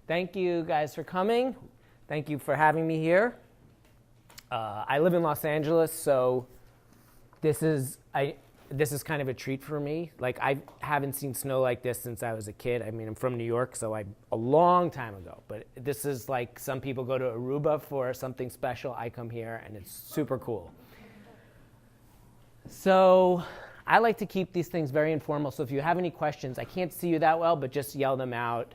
Thank you guys for coming. Thank you for having me here. I live in Los Angeles, so this is kind of a treat for me. Like, I haven't seen snow like this since I was a kid. I mean, I'm from New York, so a long time ago. But this is like some people go to Aruba for something special. I come here, and it's super cool. So I like to keep these things very informal. So if you have any questions, I can't see you that well, but just yell them out.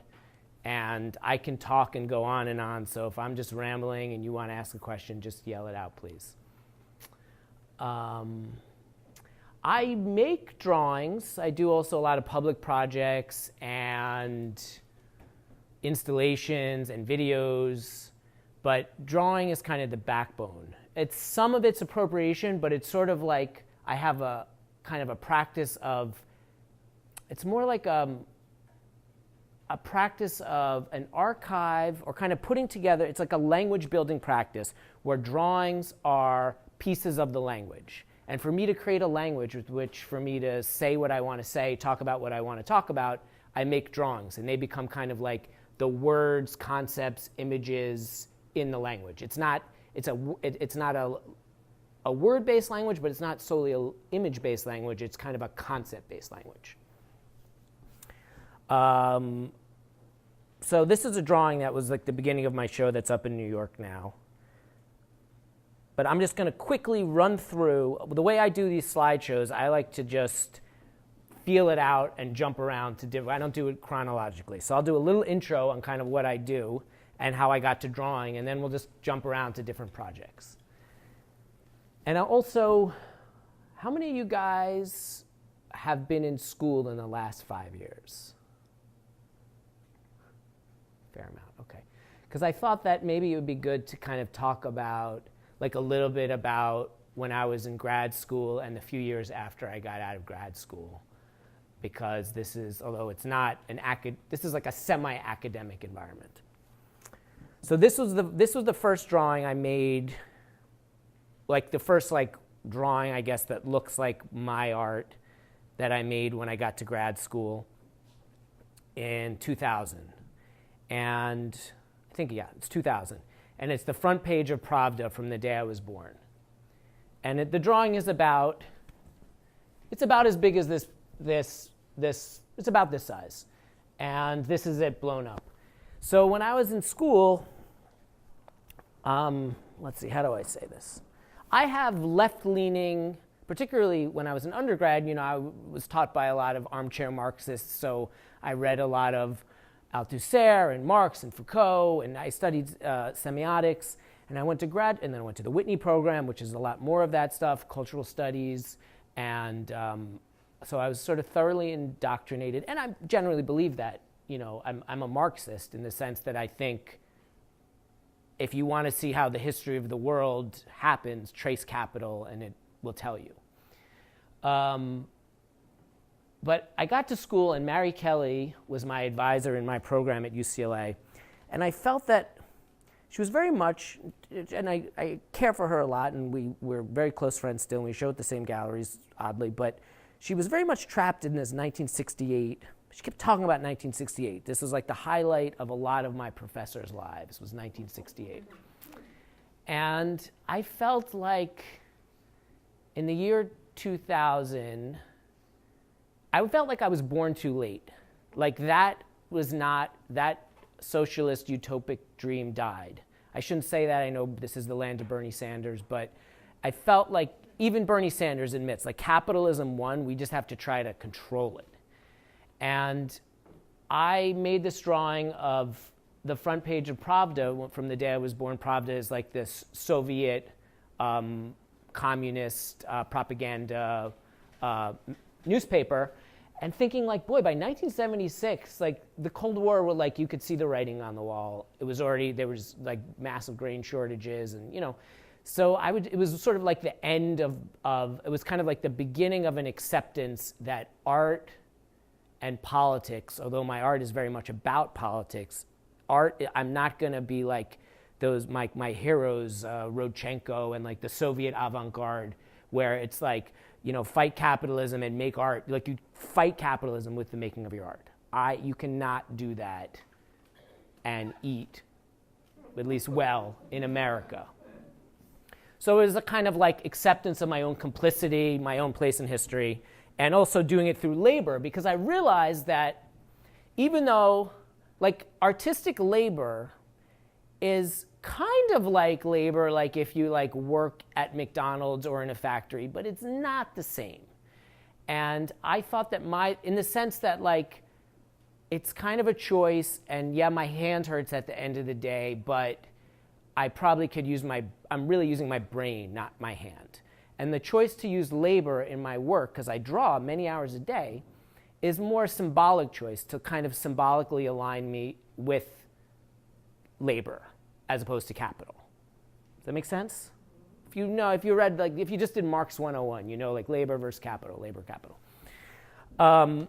And I can talk and go on and on. So if I'm just rambling and you want to ask a question, just yell it out, please. I make drawings. I do also a lot of public projects and installations and videos. But drawing is kind of the backbone. Some of it's appropriation, but it's sort of like I have a kind of a practice of, it's more like a practice of an archive, or kind of putting together, it's like a language building practice where drawings are pieces of the language. And for me to create a language with which for me to say what I want to say, talk about what I want to talk about, I make drawings, and they become kind of like the words, concepts, images in the language. It's not a word-based language, but it's not solely an image-based language. It's kind of a concept-based language. So this is a drawing that was like the beginning of my show that's up in New York now. But I'm just going to quickly run through. The way I do these slideshows, I like to just feel it out and jump around to different. I don't do it chronologically. So I'll do a little intro on kind of what I do and how I got to drawing, and then we'll just jump around to different projects. And also, how many of you guys have been in school in the last 5 years? Fair amount, okay. Because I thought that maybe it would be good to kind of talk about, like a little bit about when I was in grad school and the few years after I got out of grad school. Because this is, although it's not this is like a semi-academic environment. So this was the first drawing I made, like the first like drawing, I guess, that looks like my art that I made when I got to grad school in 2000. And I think, yeah, it's 2000. And it's the front page of Pravda from the day I was born. And the drawing is about, it's about as big as this, it's about this size. And this is it blown up. So when I was in school, let's see, how do I say this? I have left-leaning, particularly when I was an undergrad, I was taught by a lot of armchair Marxists, so I read a lot of Althusser and Marx and Foucault, and I studied semiotics, and I went to and then I went to the Whitney program, which is a lot more of that stuff, cultural studies, and so I was sort of thoroughly indoctrinated, and I generally believe that, I'm a Marxist in the sense that I think if you want to see how the history of the world happens, trace capital, and it will tell you. But I got to school, and Mary Kelly was my advisor in my program at UCLA. And I felt that she was very much, and I care for her a lot, and we're very close friends still, and we show at the same galleries, oddly, but she was very much trapped in this 1968. She kept talking about 1968. This was like the highlight of a lot of my professors' lives, was 1968. And I felt like in the year 2000, I felt like I was born too late. Like that socialist utopic dream died. I shouldn't say that. I know this is the land of Bernie Sanders, but I felt like even Bernie Sanders admits, like capitalism won, we just have to try to control it. And I made this drawing of the front page of Pravda from the day I was born. Pravda is like this Soviet communist propaganda newspaper. And thinking like, boy, by 1976, like the Cold War, like you could see the writing on the wall. It was already, there was like massive grain shortages, and so it was sort of like the end of it was kind of like the beginning of an acceptance that art and politics, although my art is very much about politics, I'm not going to be like those my heroes, Rodchenko and like the Soviet avant-garde, where it's like, fight capitalism and make art. Like you fight capitalism with the making of your art. You cannot do that and eat, at least well, in America. So it was a kind of like acceptance of my own complicity, my own place in history, and also doing it through labor, because I realized that even though like artistic labor is kind of like labor, like if you like work at McDonald's or in a factory, but it's not the same. And I thought that in the sense that like, it's kind of a choice, and yeah, my hand hurts at the end of the day, but I probably could I'm really using my brain, not my hand. And the choice to use labor in my work, because I draw many hours a day, is more a symbolic choice to kind of symbolically align me with labor as opposed to capital. Does that make sense? If you read, like, if you just did Marx 101, you know, like labor versus capital, labor, capital.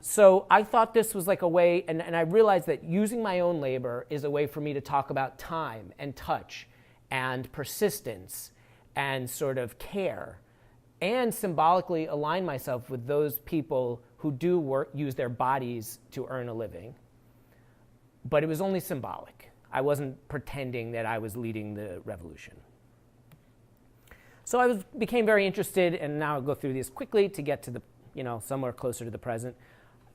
So I thought this was like a way, and I realized that using my own labor is a way for me to talk about time and touch and persistence and sort of care, and symbolically align myself with those people who do use their bodies to earn a living. But it was only symbolic. I wasn't pretending that I was leading the revolution. So I became very interested, and now I'll go through these quickly to get to the, somewhere closer to the present.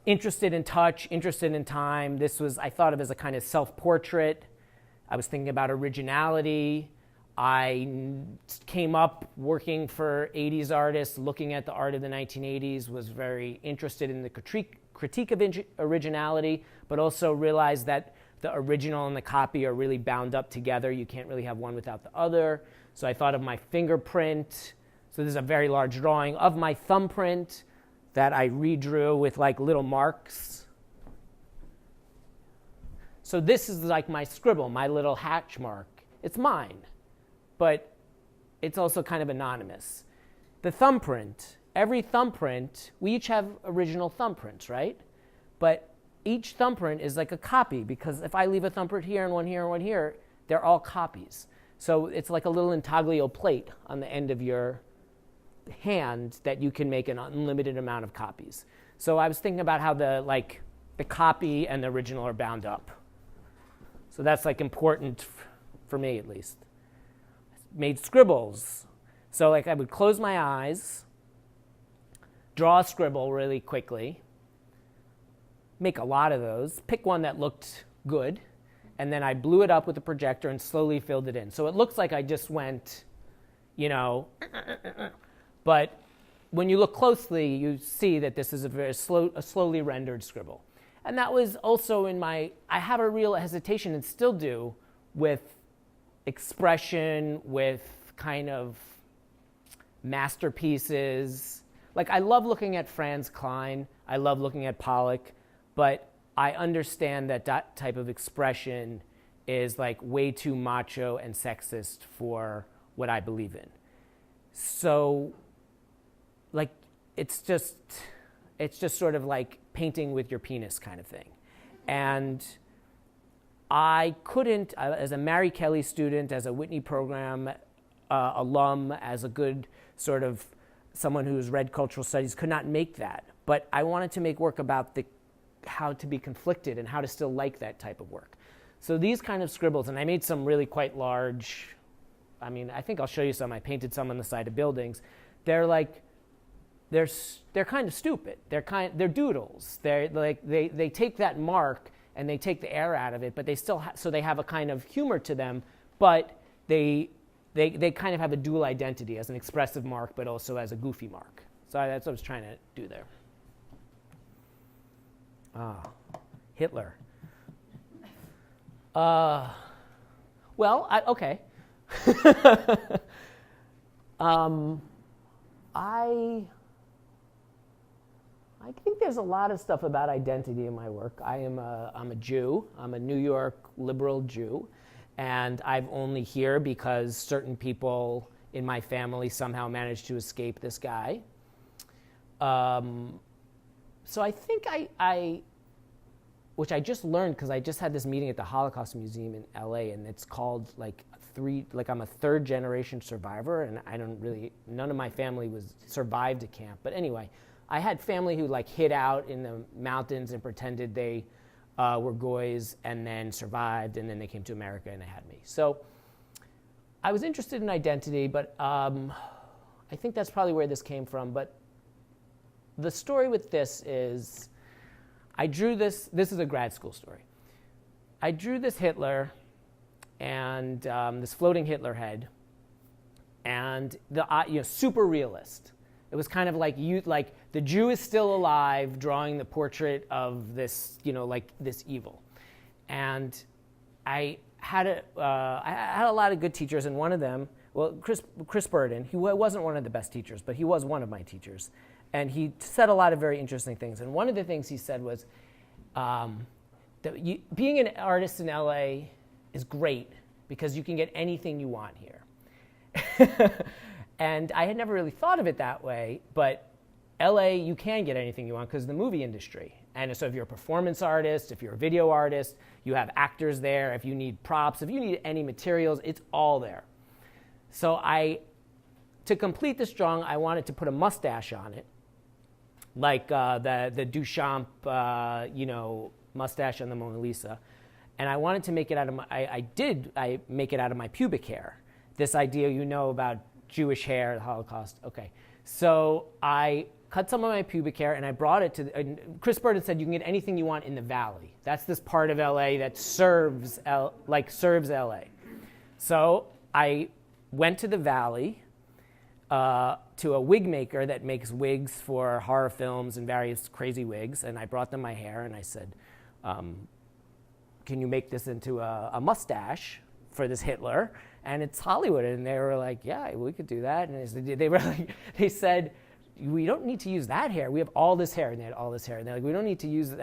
Interested in touch, interested in time. I thought of as a kind of self-portrait. I was thinking about originality. I came up working for 80s artists, looking at the art of the 1980s, was very interested in the critique of originality, but also realized that the original and the copy are really bound up together. You can't really have one without the other. So I thought of my fingerprint. So this is a very large drawing of my thumbprint that I redrew with like little marks. So this is like my scribble, my little hatch mark. It's mine, but it's also kind of anonymous. The thumbprint, every thumbprint, we each have original thumbprints, right? But each thumbprint is like a copy, because if I leave a thumbprint here and one here and one here, they're all copies. So it's like a little intaglio plate on the end of your hand that you can make an unlimited amount of copies. So I was thinking about how the copy and the original are bound up. So that's like important for me, at least. Made scribbles. So like I would close my eyes, draw a scribble really quickly, make a lot of those, pick one that looked good, and then I blew it up with the projector and slowly filled it in. So it looks like I just went, but when you look closely, you see that this is a slowly rendered scribble. And that was also I have a real hesitation, and still do, with expression, with kind of masterpieces. Like I love looking at Franz Klein, I love looking at Pollock, but I understand that that type of expression is like way too macho and sexist for what I believe in. So like it's just sort of like painting with your penis kind of thing. And I couldn't, as a Mary Kelly student, as a Whitney program alum, as a good sort of someone who's read cultural studies, could not make that. But I wanted to make work about how to be conflicted and how to still like that type of work. So these kind of scribbles, and I made some really quite large, I think I'll show you some. I painted some on the side of buildings. They're kind of stupid. They're doodles. They take that mark and they take the air out of it, but they still so they have a kind of humor to them, but they kind of have a dual identity as an expressive mark, but also as a goofy mark. So that's what I was trying to do there. Hitler. Okay. I think there's a lot of stuff about identity in my work. I'm a Jew. I'm a New York liberal Jew, and I'm only here because certain people in my family somehow managed to escape this guy. So I think which I just learned because I just had this meeting at the Holocaust Museum in LA, and it's called I'm a third generation survivor, and none of my family survived a camp. But anyway, I had family who hid out in the mountains and pretended they were Goys and then survived, and then they came to America and they had me. So I was interested in identity, but I think that's probably where this came from. But the story with this is I drew this. This is a grad school story. I drew this Hitler and this floating Hitler head, and the super realist. It was kind of like the Jew is still alive, drawing the portrait of this, like this evil. And I had a lot of good teachers, and one of them, well, Chris Burden, he wasn't one of the best teachers, but he was one of my teachers, and he said a lot of very interesting things. And one of the things he said was that being an artist in LA is great because you can get anything you want here. And I had never really thought of it that way, but LA, you can get anything you want because of the movie industry. And so if you're a performance artist, if you're a video artist, you have actors there. If you need props, if you need any materials, it's all there. So to complete this drawing, I wanted to put a mustache on it, like the Duchamp, mustache on the Mona Lisa. And I wanted to make it out of I make it out of my pubic hair. This idea about Jewish hair, the Holocaust. Okay, so I cut some of my pubic hair and I brought it to. Chris Burden said you can get anything you want in the Valley. That's this part of LA that serves LA. So I went to the Valley to a wig maker that makes wigs for horror films and various crazy wigs, and I brought them my hair and I said, "Can you make this into a mustache for this Hitler?" And it's Hollywood. And they were like, yeah, we could do that. And they said, we don't need to use that hair. We have all this hair. And they had all this hair. And they're like, we don't need to use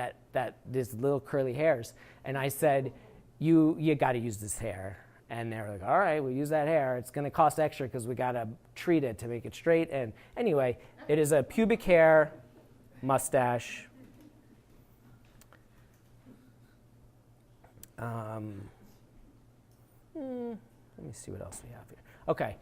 this little curly hairs. And I said, you got to use this hair. And they were like, all right, we'll use that hair. It's going to cost extra because we got to treat it to make it straight. And anyway, it is a pubic hair mustache. Let me see what else we have here. Okay.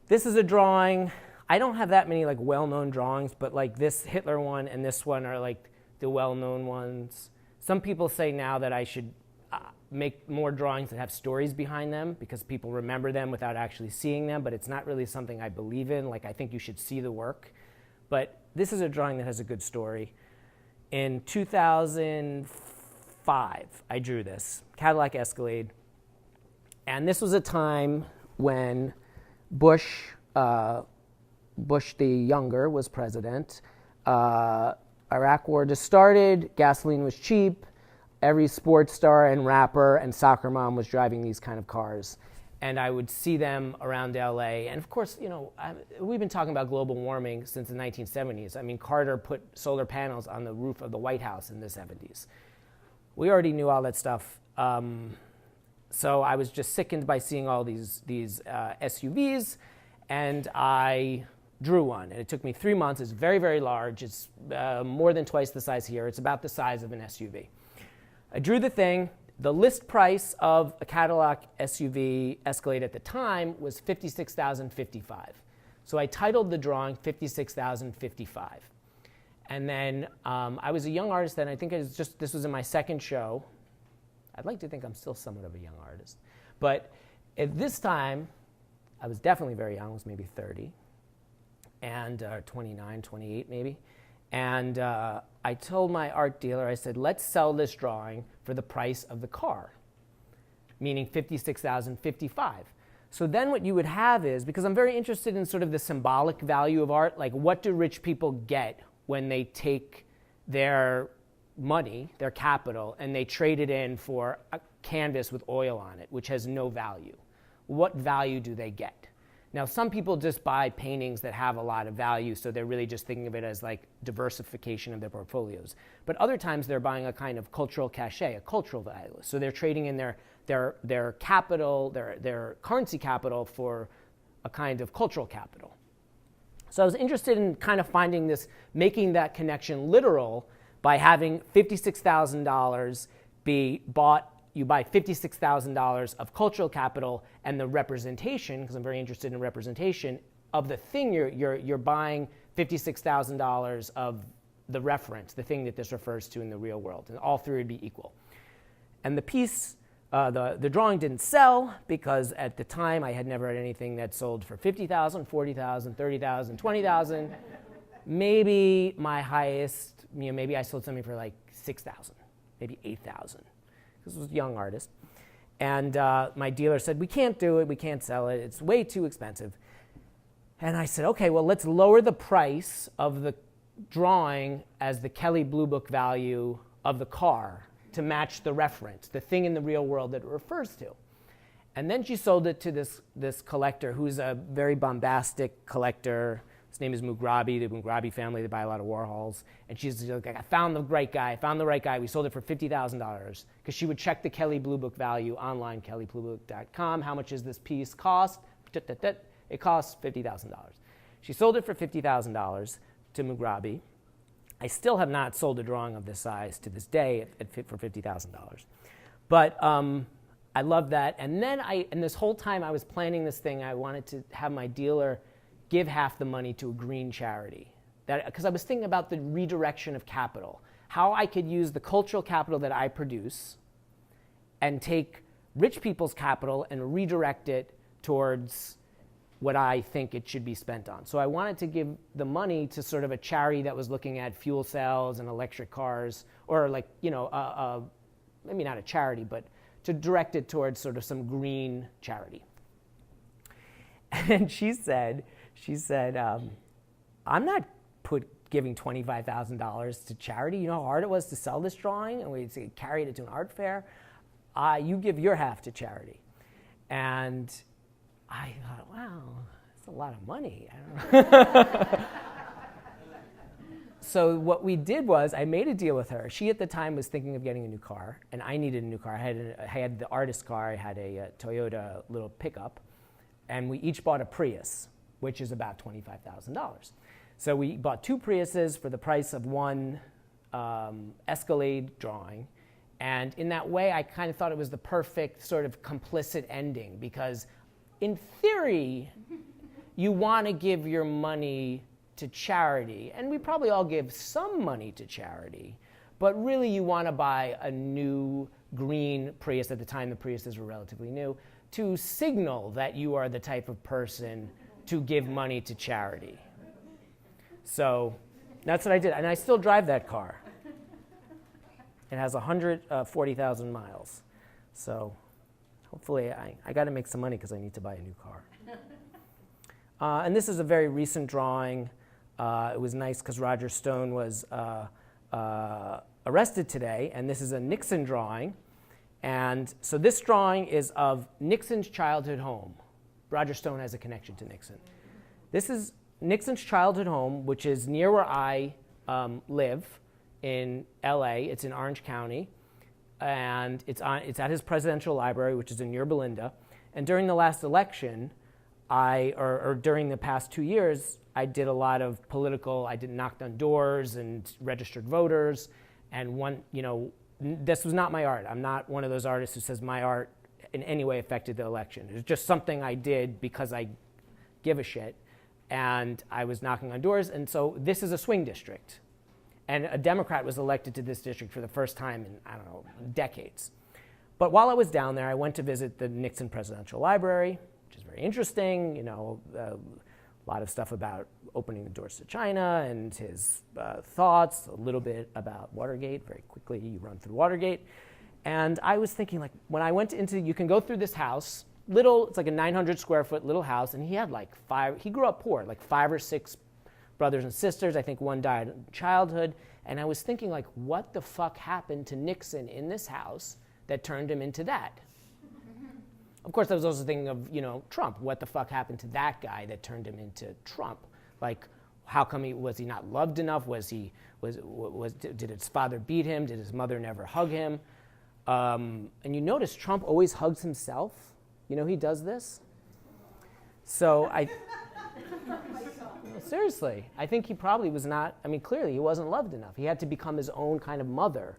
This is a drawing. I don't have that many well-known drawings, but this Hitler one and this one are the well-known ones. Some people say now that I should make more drawings that have stories behind them because people remember them without actually seeing them, but it's not really something I believe in. I think you should see the work. But this is a drawing that has a good story. In 2005, I drew this Cadillac Escalade. And this was a time when Bush the Younger was president. Iraq War just started. Gasoline was cheap. Every sports star and rapper and soccer mom was driving these kind of cars. And I would see them around LA. And of course, we've been talking about global warming since the 1970s. I mean, Carter put solar panels on the roof of the White House in the 70s. We already knew all that stuff. So I was just sickened by seeing all these SUVs, and I drew one. And it took me 3 months. It's very, very large. It's more than twice the size here. It's about the size of an SUV. I drew the thing. The list price of a Cadillac SUV Escalade at the time was $56,055. So I titled the drawing $56,055. And then I was a young artist then. I think this was in my second show. I'd like to think I'm still somewhat of a young artist. But at this time, I was definitely very young. I was maybe 30, and 29, 28 maybe. And I told my art dealer, I said, let's sell this drawing for the price of the car, meaning $56,055. So then what you would have is, because I'm very interested in sort of the symbolic value of art, what do rich people get when they take their money, their capital, and they trade it in for a canvas with oil on it, which has no value? What value do they get? Now, some people just buy paintings that have a lot of value, so they're really just thinking of it as diversification of their portfolios. But other times they're buying a kind of cultural cachet, a cultural value. So they're trading in their capital, their currency capital for a kind of cultural capital. So I was interested in kind of finding this, making that connection literal by having $56,000 be bought. You buy $56,000 of cultural capital, and the representation, because I'm very interested in representation of the thing you're buying $56,000 of the reference, the thing that this refers to in the real world, and all three would be equal. And the piece, the drawing didn't sell because at the time I had never had anything that sold for $50,000, $40,000, $30,000, $20,000. Maybe my highest, maybe I sold something for like $6,000, maybe $8,000, because it was a young artist. And my dealer said, we can't do it, we can't sell it, it's way too expensive. And I said, okay, well, let's lower the price of the drawing as the Kelley Blue Book value of the car to match the reference, the thing in the real world that it refers to. And then she sold it to this collector who's a very bombastic collector. His name is Mugrabi, the Mugrabi family. They buy a lot of Warhols. And she's like, I found the right guy. We sold it for $50,000 because she would check the Kelley Blue Book value online, kelleybluebook.com. How much does this piece cost? It costs $50,000. She sold it for $50,000 to Mugrabi. I still have not sold a drawing of this size to this day for $50,000. But I love that. And then and this whole time I was planning this thing, I wanted to have my dealer give half the money to a green charity. Because I was thinking about the redirection of capital, how I could use the cultural capital that I produce and take rich people's capital and redirect it towards what I think it should be spent on. So I wanted to give the money to sort of a charity that was looking at fuel cells and electric cars, or like, maybe not a charity, but to direct it towards sort of some green charity. And she said, I'm not giving $25,000 to charity. You know how hard it was to sell this drawing? And we carried it to an art fair. You give your half to charity. And I thought, wow, that's a lot of money. I don't know. So what we did was I made a deal with her. She at the time was thinking of getting a new car, and I needed a new car. I had the artist car. I had a Toyota little pickup, and we each bought a Prius, which is about $25,000. So we bought two Priuses for the price of one Escalade drawing. And in that way, I kind of thought it was the perfect sort of complicit ending, because in theory, you want to give your money to charity, and we probably all give some money to charity, but really you want to buy a new green Prius. At the time, the Priuses were relatively new, to signal that you are the type of person to give money to charity. So that's what I did, and I still drive that car. It has 140,000 miles. So hopefully I got to make some money because I need to buy a new car. And this is a very recent drawing. It was nice because Roger Stone was arrested today, and this is a Nixon drawing. And so this drawing is of Nixon's childhood home. Roger Stone has a connection to Nixon. This is Nixon's childhood home, which is near where I live in LA. It's in Orange County. And it's at his presidential library, which is in Yorba Linda. And during the last election, or during the past 2 years, I did a lot of I knocked on doors and registered voters. And this was not my art. I'm not one of those artists who says my art in any way affected the election. It was just something I did because I give a shit. And I was knocking on doors. And so this is a swing district. And a Democrat was elected to this district for the first time in, decades. But while I was down there, I went to visit the Nixon Presidential Library, which is very interesting. A lot of stuff about opening the doors to China and his thoughts, a little bit about Watergate. Very quickly, you run through Watergate. And I was thinking, when I went you can go through this house, it's like a 900 square foot little house, and he had he grew up poor, 5 or 6 brothers and sisters. I think one died in childhood. And I was thinking, what the fuck happened to Nixon in this house that turned him into that? Of course, I was also thinking of, Trump. What the fuck happened to that guy that turned him into Trump? How come was he not loved enough? Did his father beat him? Did his mother never hug him? And you notice Trump always hugs himself. He does this. So seriously, I think he probably was not, clearly he wasn't loved enough. He had to become his own kind of mother,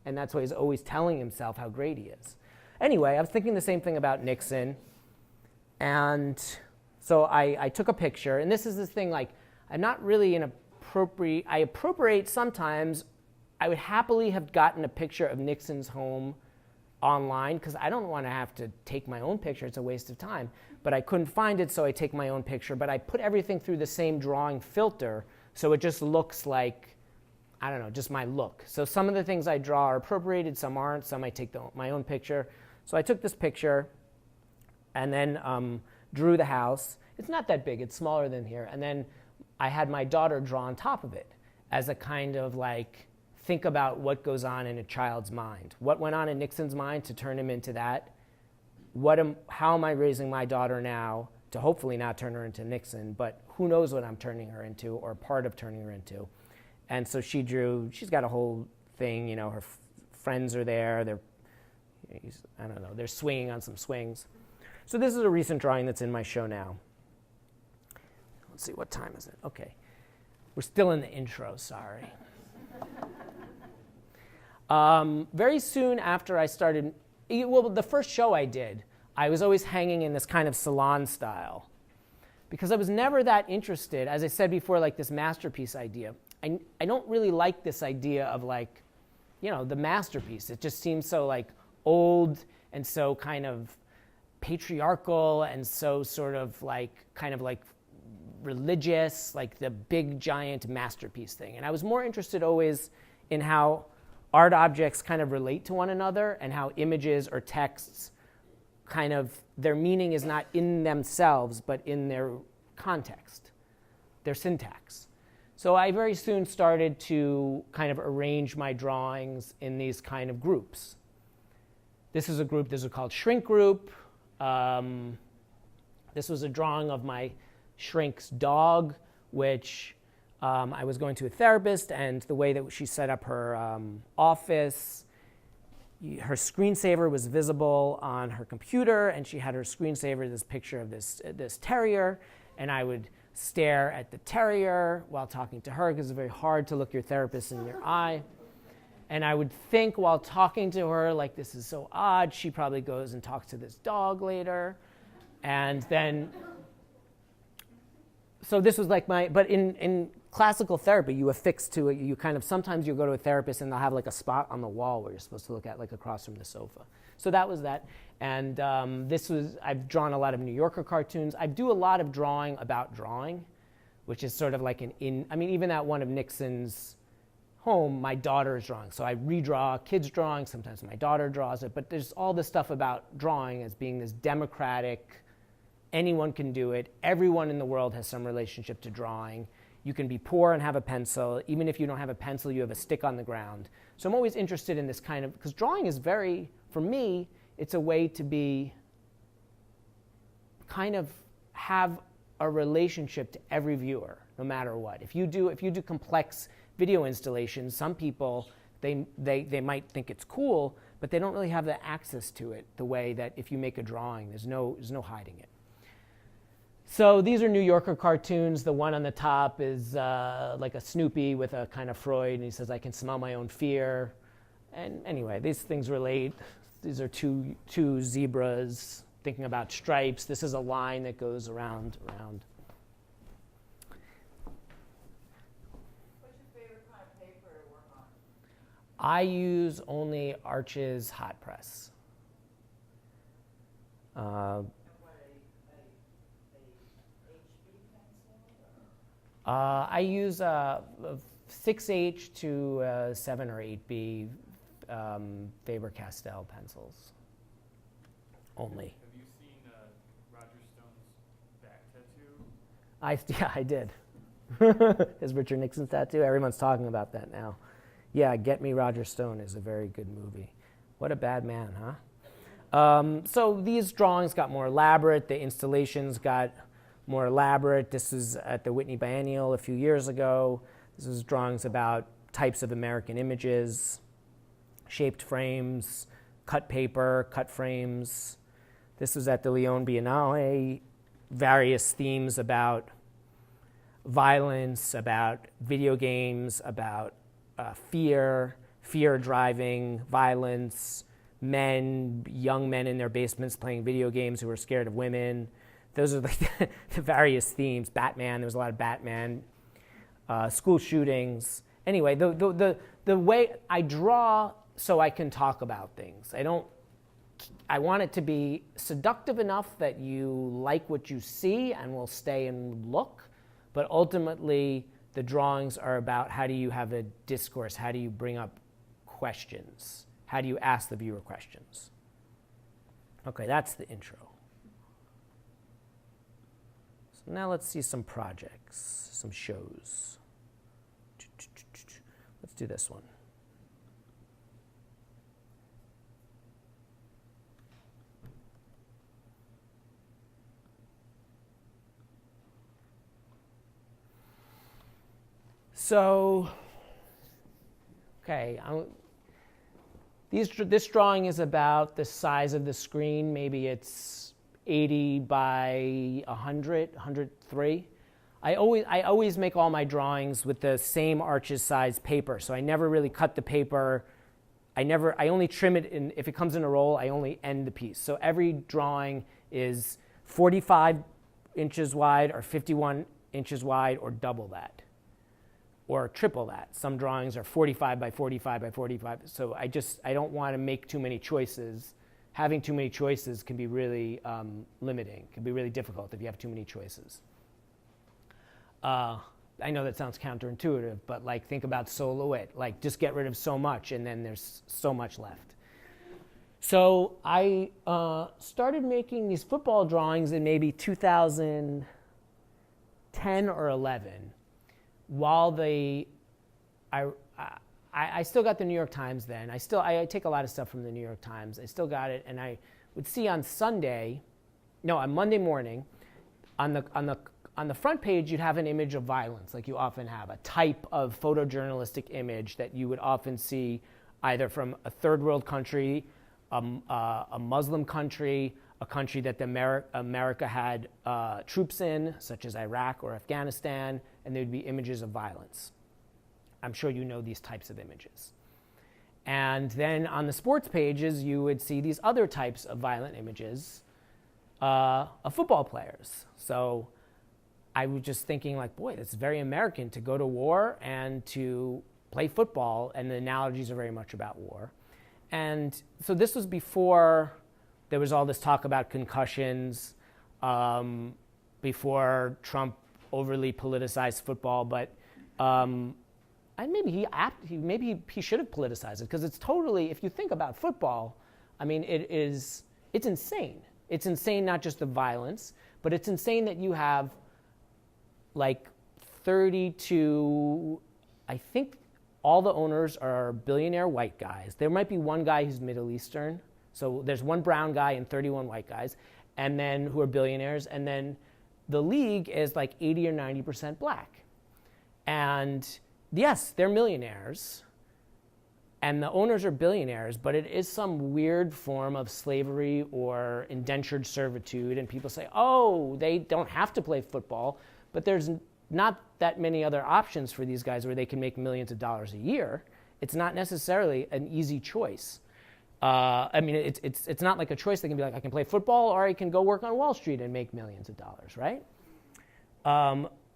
and that's why he's always telling himself how great he is. Anyway, I was thinking the same thing about Nixon, and so I took a picture, and this is this thing, I'm not really in a appropriate sometimes. I would happily have gotten a picture of Nixon's home online because I don't want to have to take my own picture. It's a waste of time. But I couldn't find it, so I take my own picture. But I put everything through the same drawing filter, so it just looks like, I don't know, just my look. So some of the things I draw are appropriated, some aren't. Some I take my own picture. So I took this picture and then drew the house. It's not that big. It's smaller than here. And then I had my daughter draw on top of it as a kind of like, think about what goes on in a child's mind. What went on in Nixon's mind to turn him into that? How am I raising my daughter now to hopefully not turn her into Nixon, but who knows what I'm turning her into or part of turning her into. And so she's got a whole thing, you know, her friends are there, they're swinging on some swings. So this is a recent drawing that's in my show now. Let's see, what time is it? Okay. We're still in the intro, sorry. Very soon after I started, the first show I did, I was always hanging in this kind of salon style because I was never that interested, as I said before, like this masterpiece idea. I don't really like this idea of like, you know, the masterpiece. It just seems so like old and so kind of patriarchal and so sort of like kind of like religious, like the big giant masterpiece thing. And I was more interested always in how art objects kind of relate to one another and how images or texts kind of, their meaning is not in themselves, but in their context, their syntax. So I very soon started to kind of arrange my drawings in these kind of groups. This is a group, this is called Shrink Group. This was a drawing of my shrink's dog, which I was going to a therapist, and the way that she set up her office, her screensaver was visible on her computer, and she had her screensaver, this picture of this terrier, and I would stare at the terrier while talking to her because it's very hard to look your therapist in your eye. And I would think while talking to her, like, this is so odd, she probably goes and talks to this dog later. And then, so this was like but in classical therapy, you affix to it, you kind of, sometimes you go to a therapist and they'll have like a spot on the wall where you're supposed to look at, like across from the sofa. So that was that. And I've drawn a lot of New Yorker cartoons. I do a lot of drawing about drawing, which is sort of like even that one of Nixon's home, my daughter is drawing. So I redraw kids' drawings, sometimes my daughter draws it, but there's all this stuff about drawing as being this democratic, anyone can do it, everyone in the world has some relationship to drawing. You can be poor and have a pencil. Even if you don't have a pencil, you have a stick on the ground. So I'm always interested in this kind of, because drawing is for me, it's a way to be, kind of have a relationship to every viewer, no matter what. If you do complex video installations, some people, they might think it's cool, but they don't really have the access to it the way that if you make a drawing, there's no hiding it. So these are New Yorker cartoons. The one on the top is like a Snoopy with a kind of Freud, and he says, I can smell my own fear. And anyway, these things relate. These are two zebras thinking about stripes. This is a line that goes around. What's your favorite kind of paper to work on? I use only Arches hot press. I use 6H to 7 or 8B Faber-Castell pencils only. Have you seen Roger Stone's back tattoo? I did. His Richard Nixon's tattoo. Everyone's talking about that now. Yeah, Get Me Roger Stone is a very good movie. What a bad man, huh? So these drawings got more elaborate. The installations got more elaborate. This was at the Whitney Biennial a few years ago. This was drawings about types of American images, shaped frames, cut paper, cut frames. This was at the Lyon Biennale, various themes about violence, about video games, about fear driving, violence, young men in their basements playing video games who are scared of women. Those are like the various themes. Batman, there was a lot of Batman. school shootings. Anyway, the way I draw so I can talk about things. I want it to be seductive enough that you like what you see and will stay and look, but ultimately the drawings are about how do you have a discourse, how do you bring up questions, how do you ask the viewer questions. Okay, that's the intro. So now let's see some projects, some shows. Let's do this one. So, okay, this drawing is about the size of the screen. Maybe it's 80 by 100, 103. I always make all my drawings with the same Arches size paper, so I never really cut the paper. I only trim it, if it comes in a roll, I only end the piece. So every drawing is 45 inches wide or 51 inches wide or double that, or triple that. Some drawings are 45 by 45 by 45. So I don't want to make too many choices. Having too many choices can be really limiting, can be really difficult if you have too many choices. I know that sounds counterintuitive, but like think about Soloist, like just get rid of so much and then there's so much left. So I started making these football drawings in maybe 2010 or 11. While I still got the New York Times then. I take a lot of stuff from the New York Times. I still got it, and I would see on Monday morning, on the front page, you'd have an image of violence, like you often have, a type of photojournalistic image that you would often see either from a third world country, a Muslim country, a country that America had troops in, such as Iraq or Afghanistan, and there would be images of violence. I'm sure you know these types of images. And then on the sports pages, you would see these other types of violent images of football players. So I was just thinking like, boy, that's very American to go to war and to play football, and the analogies are very much about war. And so this was before there was all this talk about concussions, before Trump overly politicized football, but and maybe he should have politicized it, because it's totally, if you think about football, I mean, it's insane. It's insane not just the violence, but it's insane that you have like 32, I think all the owners are billionaire white guys. There might be one guy who's Middle Eastern. So there's one brown guy and 31 white guys, and then who are billionaires. And then the league is like 80 or 90% black. And yes, they're millionaires, and the owners are billionaires, but it is some weird form of slavery or indentured servitude. And people say, oh, they don't have to play football, but there's not that many other options for these guys where they can make millions of dollars a year. It's not necessarily an easy choice. I mean, it's not like a choice. They can be like, I can play football, or I can go work on Wall Street and make millions of dollars, right?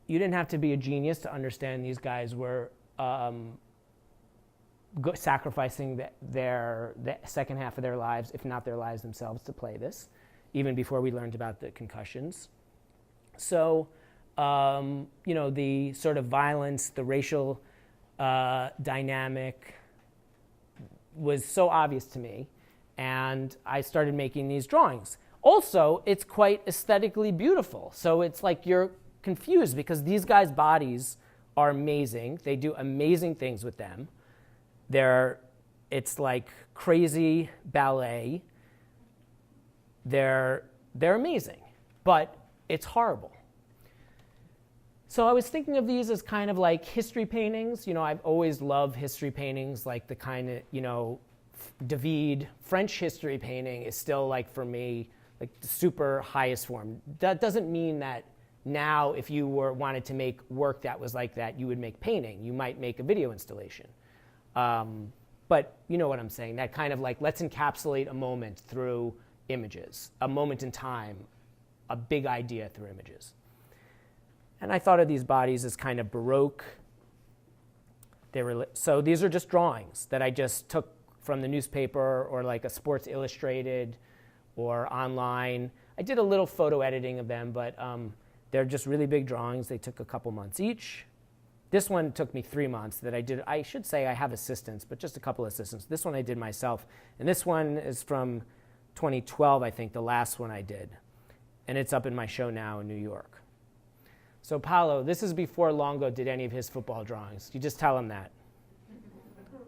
You didn't have to be a genius to understand these guys were sacrificing the second half of their lives, if not their lives themselves, to play this, even before we learned about the concussions. So, the sort of violence, the racial dynamic was so obvious to me, and I started making these drawings. Also, it's quite aesthetically beautiful. So it's like you're confused, because these guys' bodies are amazing. They do amazing things with them. It's like crazy ballet. They're amazing, but it's horrible. So I was thinking of these as kind of like history paintings. I've always loved history paintings, like the kind of, David, French history painting is still like, for me, like the super highest form. That doesn't mean that now if you wanted to make work that was like that, you would make painting. You might make a video installation. But you know what I'm saying, that kind of like, let's encapsulate a moment through images, a moment in time, a big idea through images. And I thought of these bodies as kind of Baroque So these are just drawings that I just took from the newspaper or like a Sports Illustrated or online. I did a little photo editing of them, but they're just really big drawings. They took a couple months each. This one took me 3 months that I did. I should say I have assistants, but just a couple assistants. This one I did myself. And this one is from 2012, I think, the last one I did. And it's up in my show now in New York. So Paolo, this is before Longo did any of his football drawings. You just tell him that.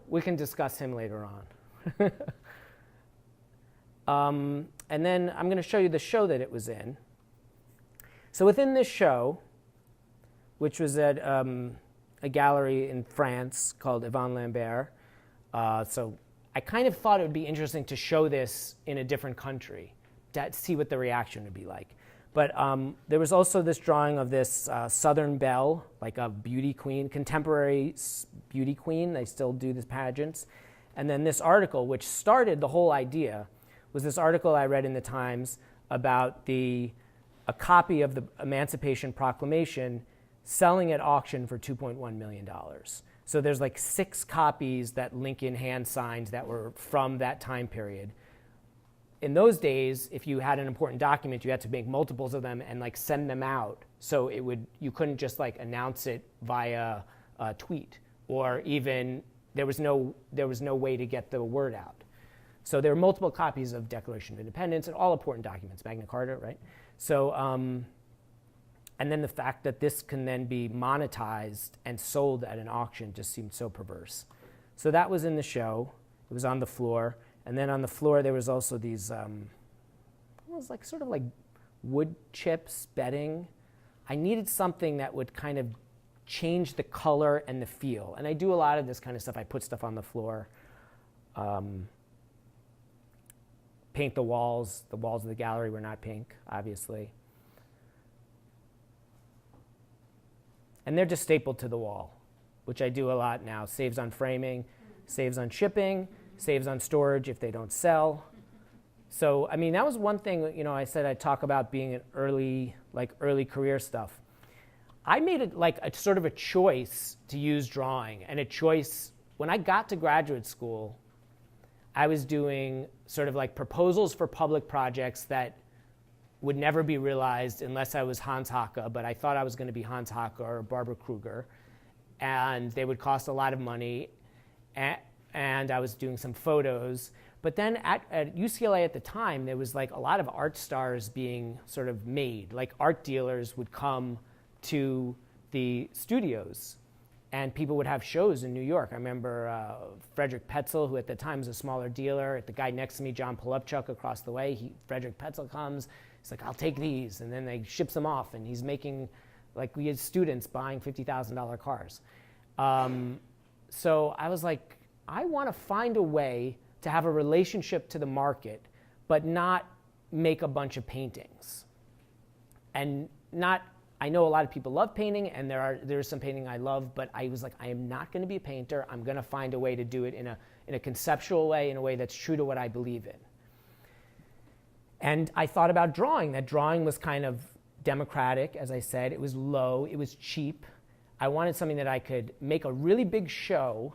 We can discuss him later on. And then I'm going to show you the show that it was in. So within this show, which was at a gallery in France called Yvon Lambert, so I kind of thought it would be interesting to show this in a different country, to see what the reaction would be like. But there was also this drawing of this Southern Belle, like a beauty queen, contemporary beauty queen. They still do these pageants. And then this article, which started the whole idea, was this article I read in the Times about a copy of the Emancipation Proclamation selling at auction for $2.1 million. So there's like 6 copies that Lincoln hand signed that were from that time period. In those days, if you had an important document, you had to make multiples of them and like send them out. So you couldn't just like announce it via a tweet, or even there was no way to get the word out. So there were multiple copies of Declaration of Independence and all important documents, Magna Carta, right? So, and then the fact that this can then be monetized and sold at an auction just seemed so perverse. So that was in the show. It was on the floor. And then on the floor, there was also these, it was like sort of like wood chips bedding. I needed something that would kind of change the color and the feel. And I do a lot of this kind of stuff. I put stuff on the floor, paint the walls. The walls of the gallery were not pink, obviously. And they're just stapled to the wall, which I do a lot now. Saves on framing, saves on shipping, saves on storage if they don't sell. So, I mean, that was one thing, I said I'd talk about being an early career stuff. I made it like a sort of a choice to use drawing, and a choice, when I got to graduate school, I was doing sort of like proposals for public projects that would never be realized unless I was Hans Haacke, but I thought I was going to be Hans Haacke or Barbara Kruger, and they would cost a lot of money, and I was doing some photos. But then at UCLA at the time, there was like a lot of art stars being sort of made. Like art dealers would come to the studios, and people would have shows in New York. I remember Frederick Petzel, who at the time was a smaller dealer. The guy next to me, John Polupchuk, across the way, Frederick Petzel comes. He's like, I'll take these. And then they ships them off, and he's making, like we had students buying $50,000 cars. So I was like, I want to find a way to have a relationship to the market, but not make a bunch of paintings. And I know a lot of people love painting, and there's some painting I love, but I was like, I am not going to be a painter. I'm going to find a way to do it in a conceptual way, in a way that's true to what I believe in. And I thought about drawing. That drawing was kind of democratic, as I said. It was low. It was cheap. I wanted something that I could make a really big show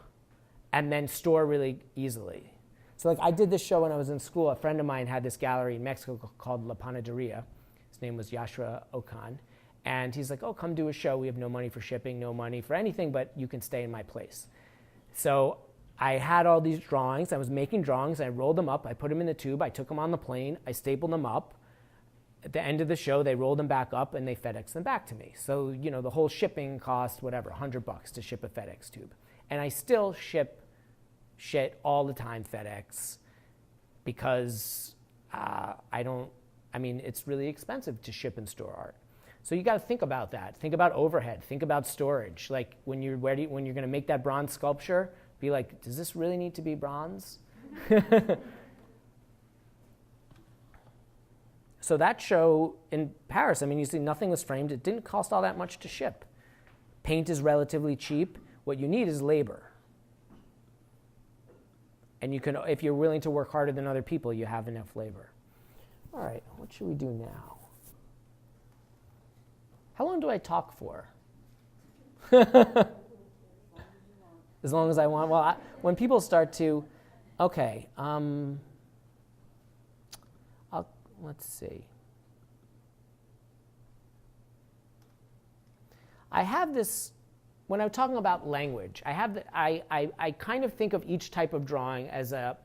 and then store really easily. So like I did this show when I was in school. A friend of mine had this gallery in Mexico called La Panaderia. His name was Yashra Okan. And he's like, oh, come do a show. We have no money for shipping, no money for anything, but you can stay in my place. So I had all these drawings. I was making drawings. I rolled them up. I put them in the tube. I took them on the plane. I stapled them up. At the end of the show, they rolled them back up, and they FedExed them back to me. So, the whole shipping cost, whatever, $100 to ship a FedEx tube. And I still ship shit all the time, FedEx, because it's really expensive to ship and store art. So you got to think about that. Think about overhead. Think about storage. Like when you're going to make that bronze sculpture, be like, does this really need to be bronze? So that show in Paris, you see nothing was framed. It didn't cost all that much to ship. Paint is relatively cheap. What you need is labor. And you can, if you're willing to work harder than other people, you have enough labor. All right, what should we do now? How long do I talk for? as long as I want. Well, when people start to, okay, let's see. I have this, when I'm talking about language, I kind of think of each type of drawing as I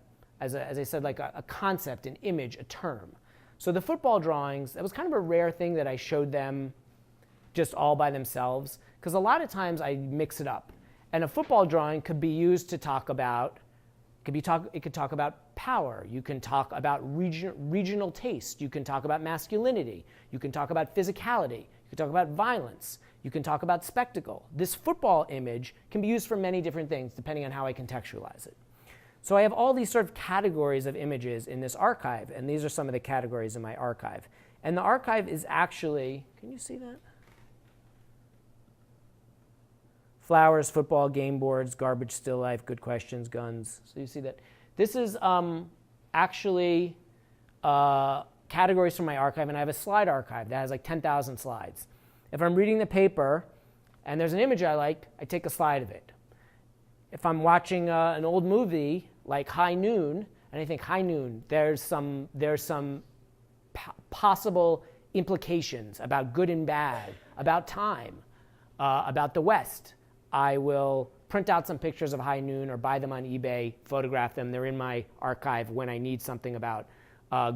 said, like a concept, an image, a term. So the football drawings, that was kind of a rare thing that I showed them just all by themselves, because a lot of times I mix it up. And a football drawing could be used to talk about, it could talk about power. You can talk about regional taste. You can talk about masculinity. You can talk about physicality. You can talk about violence. You can talk about spectacle. This football image can be used for many different things depending on how I contextualize it. So I have all these sort of categories of images in this archive, and these are some of the categories in my archive. And the archive is actually, can you see that? Flowers, football, game boards, garbage, still life, good questions, guns. So you see that. This is actually categories from my archive, and I have a slide archive that has like 10,000 slides. If I'm reading the paper and there's an image I like, I take a slide of it. If I'm watching an old movie like High Noon, and I think High Noon, there's some possible implications about good and bad, about time, about the West, I will print out some pictures of High Noon or buy them on eBay, photograph them. They're in my archive when I need something about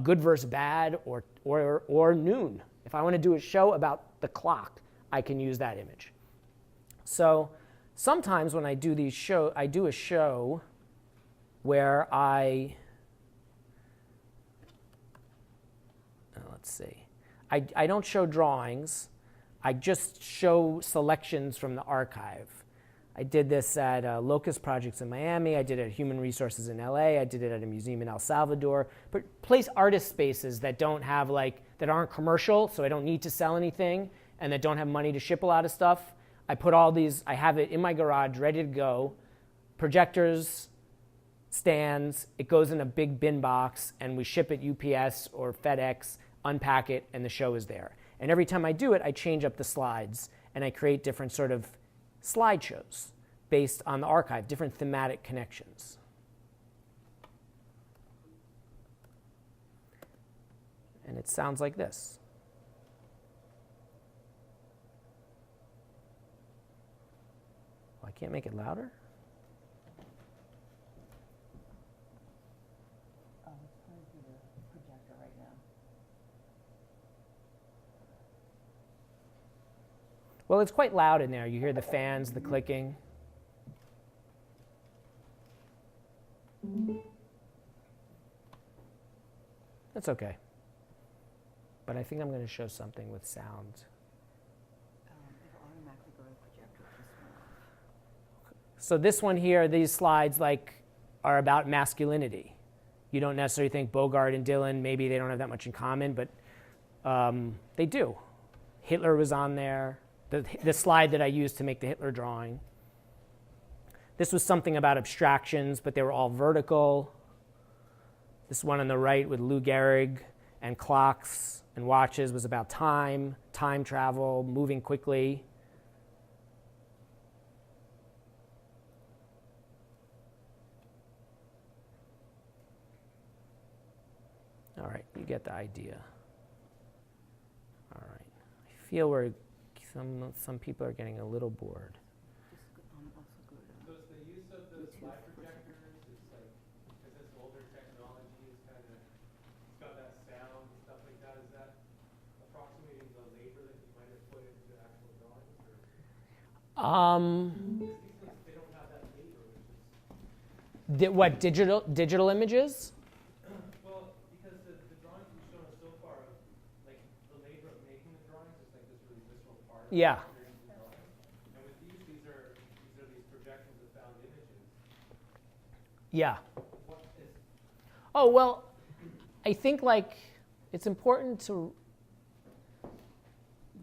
good versus bad or noon. If I want to do a show about the clock, I can use that image. So sometimes when I do these I do a show where let's see, I don't show drawings. I just show selections from the archive. I did this at Locust Projects in Miami. I did it at Human Resources in LA. I did it at a museum in El Salvador. But place artist spaces that don't have that aren't commercial, so I don't need to sell anything, and that don't have money to ship a lot of stuff. I put all these, I have it in my garage ready to go. Projectors, stands, it goes in a big bin box, and we ship it UPS or FedEx, unpack it, and the show is there. And every time I do it, I change up the slides, and I create different sort of slideshows based on the archive, different thematic connections. And it sounds like this. Oh, I can't make it louder? Oh, it's going through the projector right now. Well, it's quite loud in there. You hear the fans, the clicking. That's okay. But I think I'm going to show something with sound. It'll automatically go to the projector if this one off. So this one here, these slides are about masculinity. You don't necessarily think Bogart and Dylan, maybe they don't have that much in common, but they do. Hitler was on there. The slide that I used to make the Hitler drawing. This was something about abstractions, but they were all vertical. This one on the right with Lou Gehrig and clocks and watches was about time travel, moving quickly. All right, you get the idea. All right, I feel some people are getting a little bored. Also go to So is the use of the slide projectors, it's like, because it's older technology, it's kind of, it's got that sound and stuff like that, is that approximating the labor that you might have put into actual drawings? Or? Because these things, they don't have that labor, which is... What, digital images? Well, because the drawings you've shown us so far, like the labor of making the drawings is like this really visceral part. Yeah. And with these are these projections of found images. Yeah. What is... Oh, well, I think it's important to,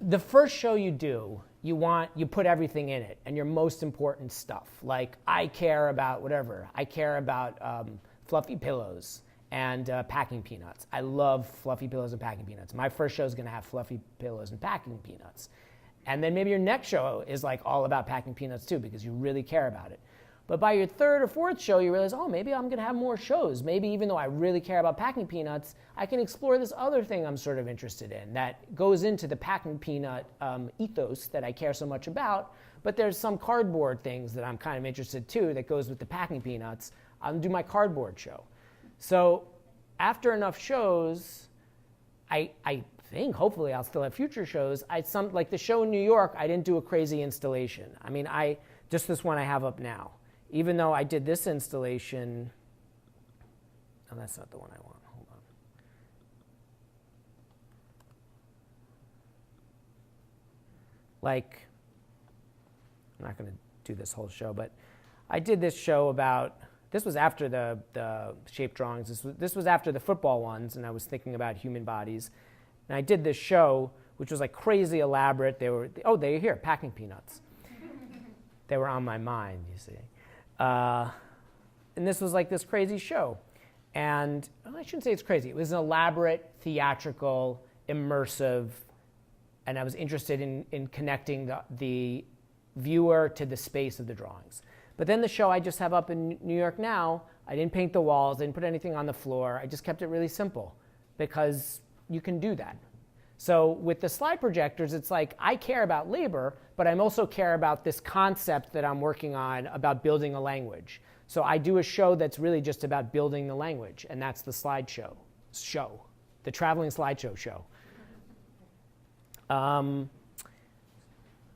the first show you do, you put everything in it and your most important stuff. Like I care about whatever. I care about fluffy pillows and packing peanuts. I love fluffy pillows and packing peanuts. My first show is going to have fluffy pillows and packing peanuts. And then maybe your next show is all about packing peanuts too because you really care about it. But by your third or fourth show, you realize, oh, maybe I'm going to have more shows. Maybe even though I really care about packing peanuts, I can explore this other thing I'm sort of interested in that goes into the packing peanut ethos that I care so much about. But there's some cardboard things that I'm kind of interested too that goes with the packing peanuts. I'll do my cardboard show. So after enough shows, I think hopefully I'll still have future shows. Like the show in New York, I didn't do a crazy installation. I mean, just this one I have up now. Even though I did this installation, no, that's not the one I want. Hold on. Like, I'm not going to do this whole show, but I did this show about, this was after the shape drawings. This was after the football ones, and I was thinking about human bodies. And I did this show, which was like crazy elaborate. They're here, packing peanuts. They were on my mind, you see. And this was like this crazy show. And I shouldn't say it's crazy. It was an elaborate, theatrical, immersive, and I was interested in connecting the viewer to the space of the drawings. But then the show I just have up in New York now, I didn't paint the walls, I didn't put anything on the floor. I just kept it really simple because you can do that. So with the slide projectors, it's like I care about labor, but I also care about this concept that I'm working on about building a language. So I do a show that's really just about building the language, and that's the slideshow show, the traveling slideshow show. Can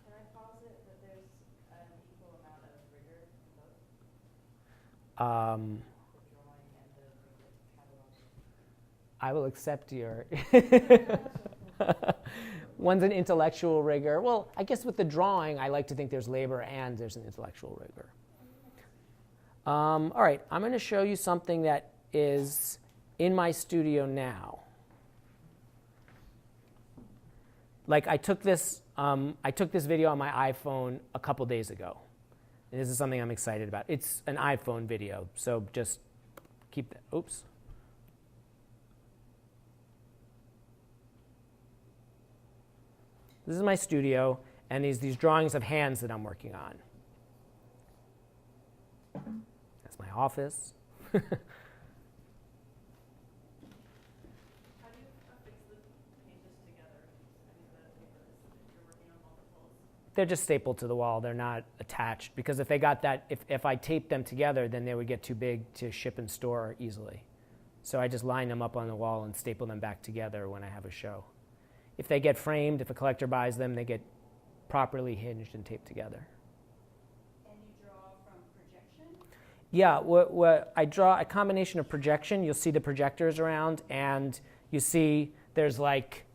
I posit that there's an equal amount of rigor in both? The drawing and the catalog. I will accept your. One's an intellectual rigor. Well, I guess with the drawing, I like to think there's labor and there's an intellectual rigor. All right, I'm going to show you something that is in my studio now. Like I took this video on my iPhone a couple days ago. And this is something I'm excited about. It's an iPhone video, so just keep that. Oops. This is my studio, and these drawings of hands that I'm working on. That's my office. How do you affix the pages together? I mean, the papers, if you're working on multiples. They're just stapled to the wall. They're not attached, because if they got that, if I taped them together, then they would get too big to ship and store easily. So I just line them up on the wall and staple them back together when I have a show. If they get framed, if a collector buys them, they get properly hinged and taped together. And you draw from projection? Yeah, I draw a combination of projection. You'll see the projectors around, and you see there's like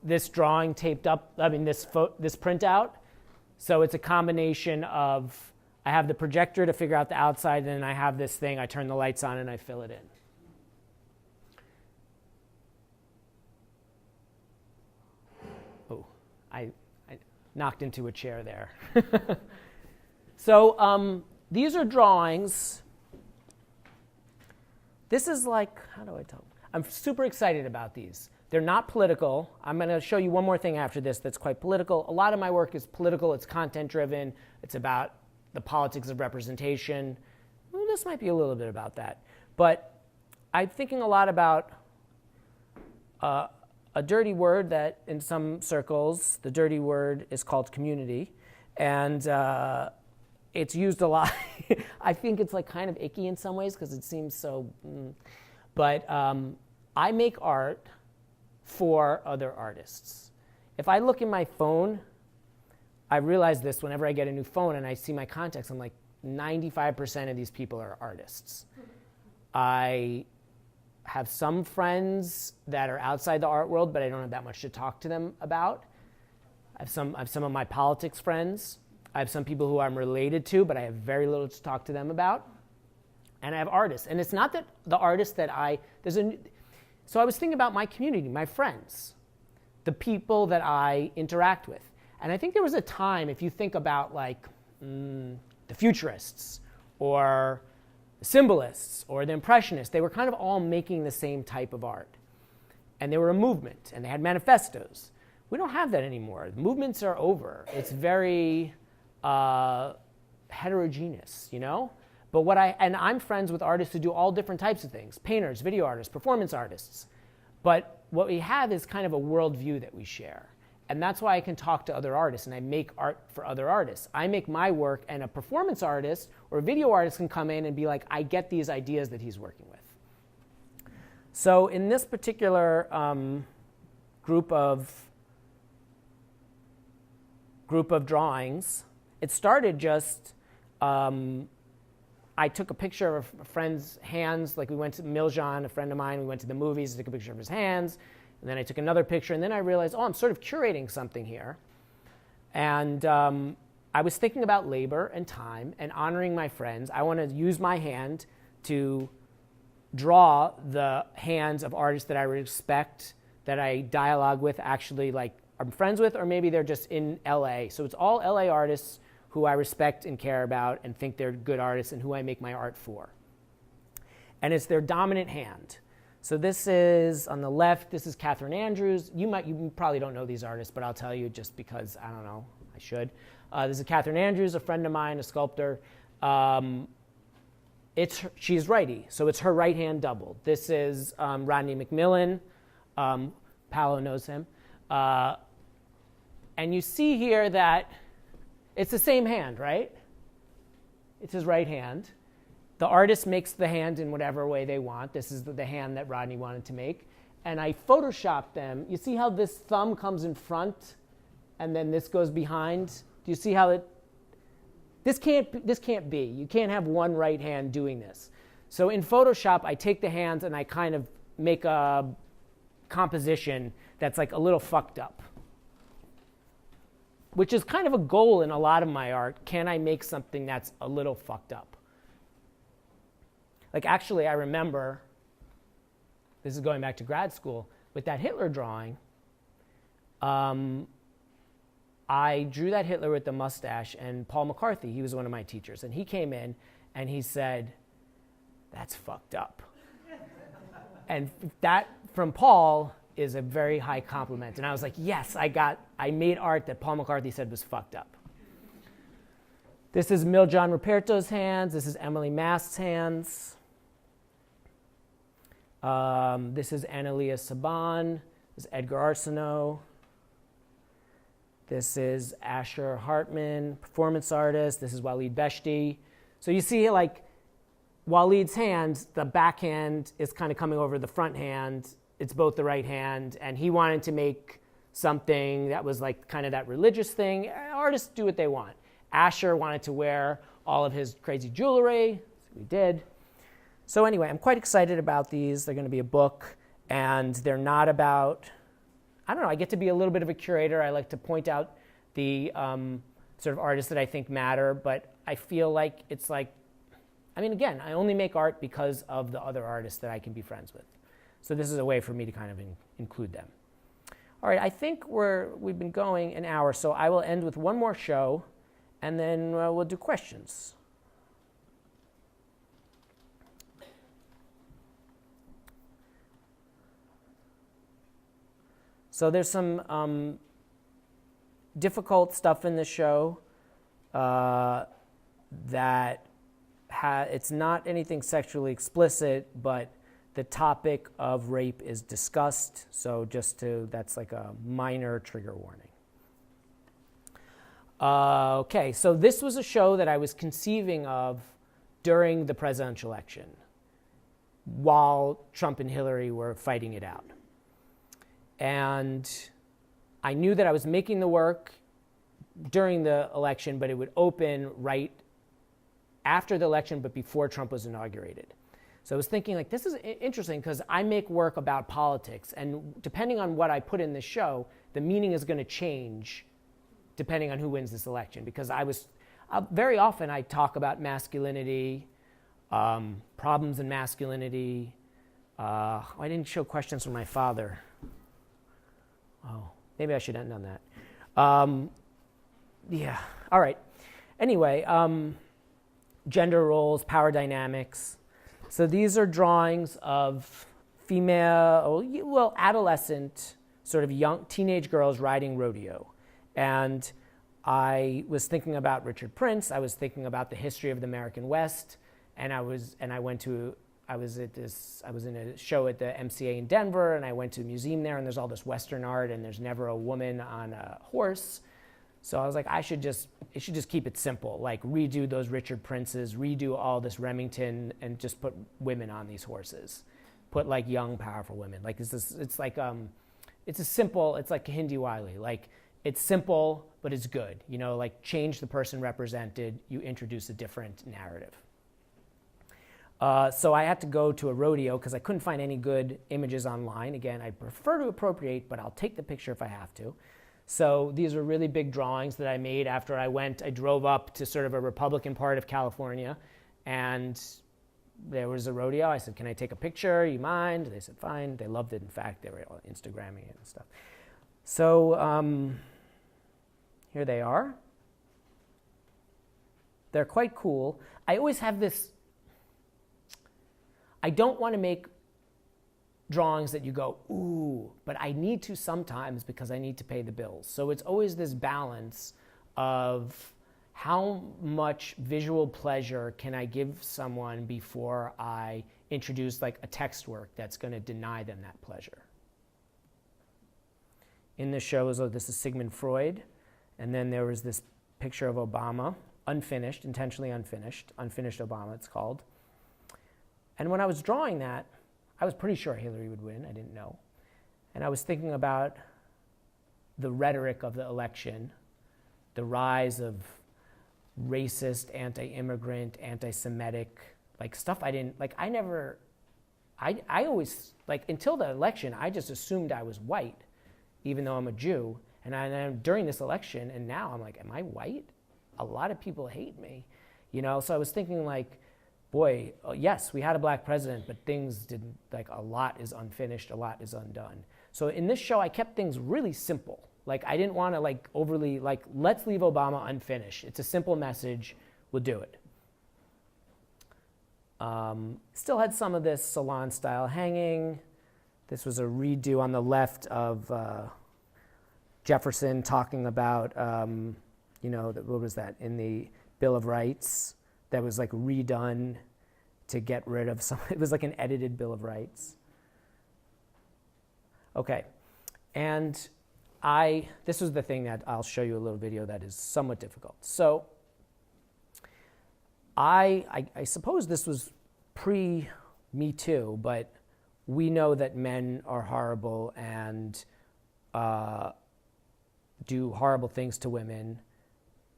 this drawing taped up, this printout. So it's a combination of, I have the projector to figure out the outside, and then I have this thing, I turn the lights on and I fill it in. I knocked into a chair there. So these are drawings. This is like, how do I tell? I'm super excited about these. They're not political. I'm going to show you one more thing after this that's quite political. A lot of my work is political. It's content driven. It's about the politics of representation. Well, this might be a little bit about that. But I'm thinking a lot about a dirty word that in some circles, the dirty word is called community. And it's used a lot. I think it's like kind of icky in some ways because it seems so. But I make art for other artists. If I look in my phone, I realize this whenever I get a new phone and I see my contacts, I'm like, 95% of these people are artists. I have some friends that are outside the art world, but I don't have that much to talk to them about. I have some of my politics friends. I have some people who I'm related to, but I have very little to talk to them about. And I have artists. And it's not that the artists that so I was thinking about my community, my friends, the people that I interact with. And I think there was a time, if you think about like the Futurists or the Symbolists or the Impressionists, they were kind of all making the same type of art. And they were a movement, and they had manifestos. We don't have that anymore. The movements are over. It's very heterogeneous, you know? But I'm friends with artists who do all different types of things, painters, video artists, performance artists. But what we have is kind of a worldview that we share. And that's why I can talk to other artists and I make art for other artists. I make my work and a performance artist or a video artist can come in and be like, I get these ideas that he's working with. So in this particular group of drawings, it started just, I took a picture of a friend's hands, like we went to Miljan, a friend of mine, we went to the movies, I took a picture of his hands, and then I took another picture, and then I realized, oh, I'm sort of curating something here. And I was thinking about labor and time and honoring my friends. I want to use my hand to draw the hands of artists that I respect, that I dialogue with, actually like I'm friends with, or maybe they're just in LA. So it's all LA artists who I respect and care about and think they're good artists and who I make my art for. And it's their dominant hand. So this is, on the left, this is Catherine Andrews. You probably don't know these artists, but I'll tell you just because, I don't know, I should. This is Catherine Andrews, a friend of mine, a sculptor. She's righty, so it's her right hand doubled. This is Rodney McMillan. Paolo knows him. And you see here that it's the same hand, right? It's his right hand. The artist makes the hand in whatever way they want. This is the hand that Rodney wanted to make. And I photoshopped them. You see how this thumb comes in front and then this goes behind? Do you see how this can't be. You can't have one right hand doing this. So in Photoshop, I take the hands and I kind of make a composition that's like a little fucked up, which is kind of a goal in a lot of my art. Can I make something that's a little fucked up? Like actually, I remember, this is going back to grad school, with that Hitler drawing, I drew that Hitler with the mustache, and Paul McCarthy, he was one of my teachers, and he came in and he said, that's fucked up. And that, from Paul, is a very high compliment. And I was like, yes, I made art that Paul McCarthy said was fucked up. This is Miljan Ruperto's hands. This is Emily Mast's hands. This is Analia Saban. This is Edgar Arsenault. This is Asher Hartman, performance artist. This is Walid Beshti. So you see, like, Walid's hand, the back hand is kind of coming over the front hand. It's both the right hand. And he wanted to make something that was like kind of that religious thing. Artists do what they want. Asher wanted to wear all of his crazy jewelry. So we did. So anyway, I'm quite excited about these. They're going to be a book. And they're not about, I don't know, I get to be a little bit of a curator. I like to point out the sort of artists that I think matter. But I feel like it's like, I mean, again, I only make art because of the other artists that I can be friends with. So this is a way for me to kind of include them. All right, I think we've been going an hour, so I will end with one more show, and then we'll do questions. So there's some difficult stuff in the show that it's not anything sexually explicit, but the topic of rape is discussed. So that's like a minor trigger warning. Okay, so this was a show that I was conceiving of during the presidential election while Trump and Hillary were fighting it out. And I knew that I was making the work during the election, but it would open right after the election, but before Trump was inaugurated. So I was thinking, like, this is interesting because I make work about politics, and depending on what I put in this show, the meaning is going to change depending on who wins this election. Because very often I talk about masculinity, problems in masculinity. I didn't show questions from my father. Oh, maybe I should end on that. Yeah, all right. Anyway, gender roles, power dynamics. So these are drawings of adolescent, sort of young teenage girls riding rodeo. And I was thinking about Richard Prince. I was thinking about the history of the American West, and I was in a show at the MCA in Denver, and I went to a museum there, and there's all this Western art, and there's never a woman on a horse. So I was like, it should just keep it simple, like redo those Richard Princes, redo all this Remington, and just put women on these horses, put like young, powerful women. Like it's like Hindi Wiley, like it's simple but it's good. You know, like change the person represented, you introduce a different narrative. So I had to go to a rodeo because I couldn't find any good images online. Again, I prefer to appropriate, but I'll take the picture if I have to. So these are really big drawings that I made after I drove up to sort of a Republican part of California, and there was a rodeo. I said, can I take a picture? You mind? They said, fine. They loved it. In fact, they were all Instagramming it and stuff. So here they are. They're quite cool. I always have this, I don't want to make drawings that you go, ooh, but I need to sometimes because I need to pay the bills. So it's always this balance of how much visual pleasure can I give someone before I introduce like a text work that's going to deny them that pleasure. In the show, this is Sigmund Freud, and then there was this picture of Obama, unfinished, intentionally unfinished Obama it's called. And when I was drawing that, I was pretty sure Hillary would win. I didn't know. And I was thinking about the rhetoric of the election, the rise of racist, anti-immigrant, anti-Semitic, like stuff I didn't, like I always, like until the election, I just assumed I was white, even though I'm a Jew. And during this election, and now I'm like, am I white? A lot of people hate me, you know? So I was thinking like, boy, yes, we had a black president, but things didn't, like a lot is unfinished, a lot is undone. So in this show, I kept things really simple. Like I didn't want to like overly, like let's leave Obama unfinished. It's a simple message, we'll do it. Still had some of this salon style hanging. This was a redo on the left of Jefferson talking about, what was that, in the Bill of Rights. That was like redone to get rid of some, it was like an edited Bill of Rights. Okay, and this was the thing that I'll show you a little video that is somewhat difficult. So I suppose this was pre-Me Too, but we know that men are horrible and do horrible things to women.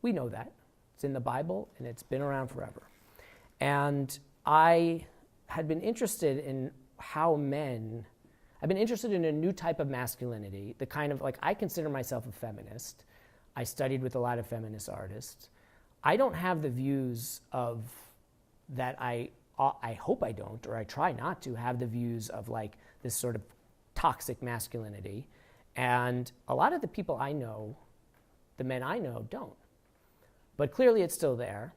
We know that. It's in the Bible, and it's been around forever. And I had been interested in I've been interested in a new type of masculinity, the kind of, like, I consider myself a feminist. I studied with a lot of feminist artists. I don't have the views of, that I hope I don't, or I try not to have the views of like this sort of toxic masculinity. And a lot of the people I know, the men I know, don't. But clearly it's still there.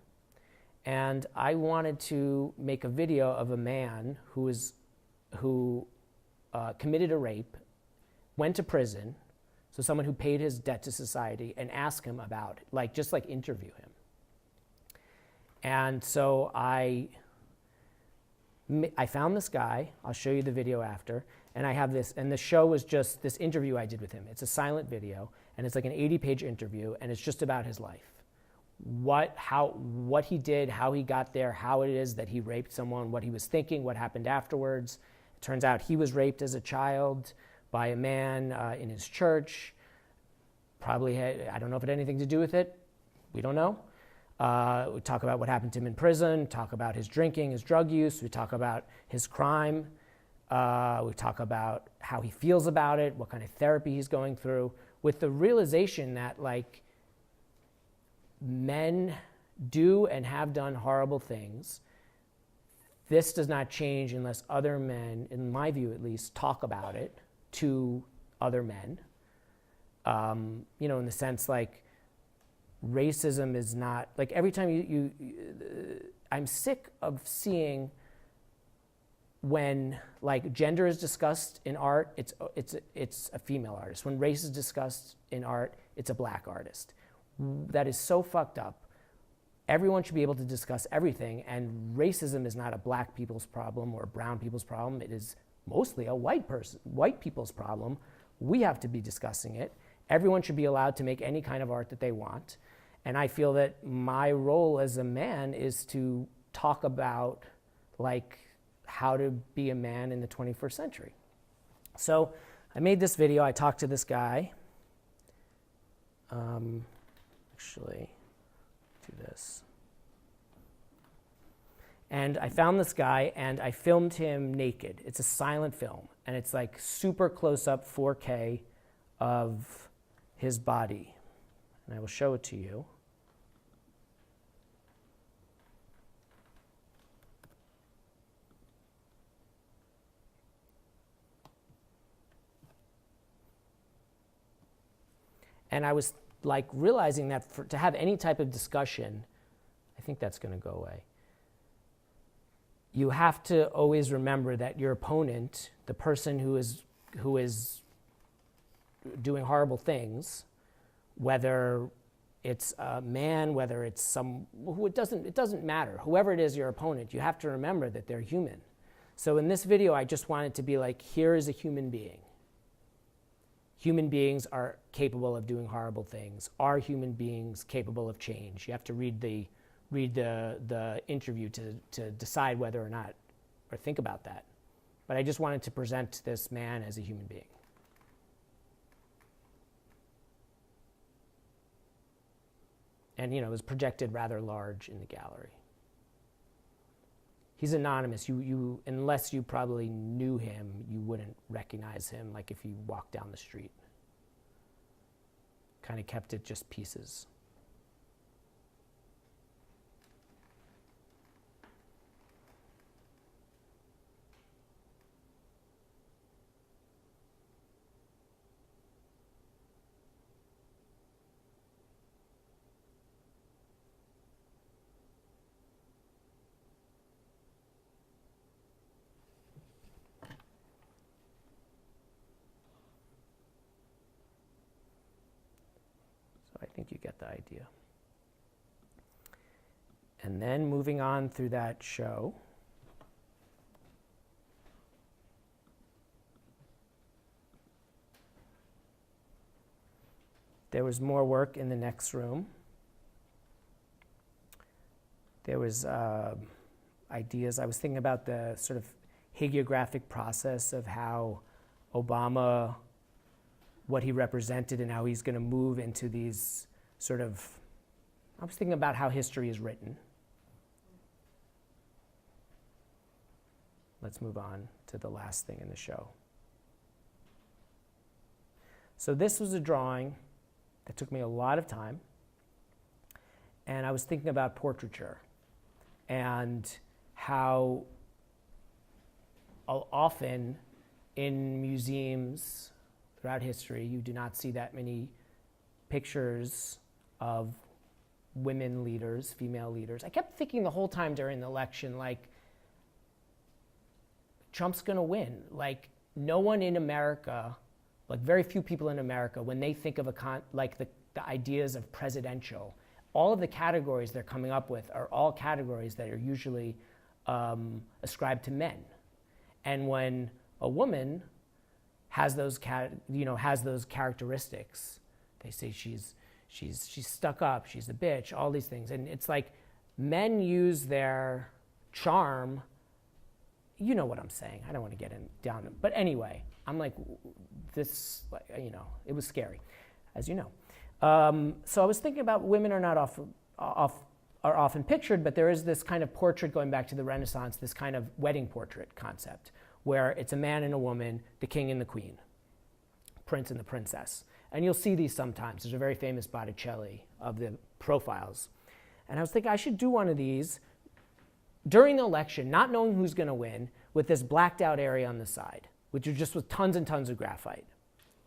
And I wanted to make a video of a man who committed a rape, went to prison, so someone who paid his debt to society, and ask him about it, like just like interview him. And so I found this guy. I'll show you the video after. And I have this, and the show was just this interview I did with him. It's a silent video, and it's like an 80-page interview, and it's just about his life. What he did, how he got there, how it is that he raped someone, what he was thinking, what happened afterwards. It turns out he was raped as a child by a man in his church. Probably had, I don't know if it had anything to do with it. We don't know. We talk about what happened to him in prison, talk about his drinking, his drug use, we talk about his crime, we talk about how he feels about it, what kind of therapy he's going through, with the realization that like men do and have done horrible things. This does not change unless other men, in my view at least, talk about it to other men. In the sense like racism is not, like every time I'm sick of seeing when like gender is discussed in art, it's a female artist. When race is discussed in art, it's a black artist. that is so fucked up. Everyone should be able to discuss everything, and racism is not a black people's problem or a brown people's problem. It is mostly a white people's problem. We have to be discussing it. Everyone should be allowed to make any kind of art that they want. And I feel that my role as a man is to talk about like how to be a man in the 21st century. So I made this video. I talked to this guy. Actually, do this. And I found this guy and I filmed him naked. It's a silent film and it's like super close up 4K of his body. And I will show it to you. And I was like realizing that to have any type of discussion, I think that's going to go away. You have to always remember that your opponent, the person who is doing horrible things, whether it's a man, whether it's it doesn't matter. Whoever it is, your opponent, you have to remember that they're human. So in this video, I just wanted to be like, here is a human being. Human beings are capable of doing horrible things. Are human beings capable of change? You have to read the interview to decide whether or not, or think about that. But I just wanted to present this man as a human being. And it was projected rather large in the gallery. He's anonymous. Unless you probably knew him, you wouldn't recognize him, like if you walked down the street. Kind of kept it just pieces. I think you get the idea. And then moving on through that show, there was more work in the next room. There was ideas. I was thinking about the sort of hagiographic process of how Obama, what he represented and how he's going to move into these sort of, I was thinking about how history is written. Let's move on to the last thing in the show. So this was a drawing that took me a lot of time, and I was thinking about portraiture and how often in museums throughout history, you do not see that many pictures of women leaders, female leaders. I kept thinking the whole time during the election, like, Trump's going to win. Like, no one in America, like very few people in America, when they think of the ideas of presidential, all of the categories they're coming up with are all categories that are usually ascribed to men. And when a woman has those characteristics, they say she's stuck up, she's a bitch, all these things. And it's like men use their charm. You know what I'm saying. I don't want to get down. But anyway, I'm like, this, it was scary, as you know. So I was thinking about women are not are often pictured, but there is this kind of portrait going back to the Renaissance, this kind of wedding portrait concept, where it's a man and a woman, the king and the queen, prince and the princess. And you'll see these sometimes. There's a very famous Botticelli of the profiles. And I was thinking I should do one of these during the election, not knowing who's going to win, with this blacked out area on the side, which is just with tons and tons of graphite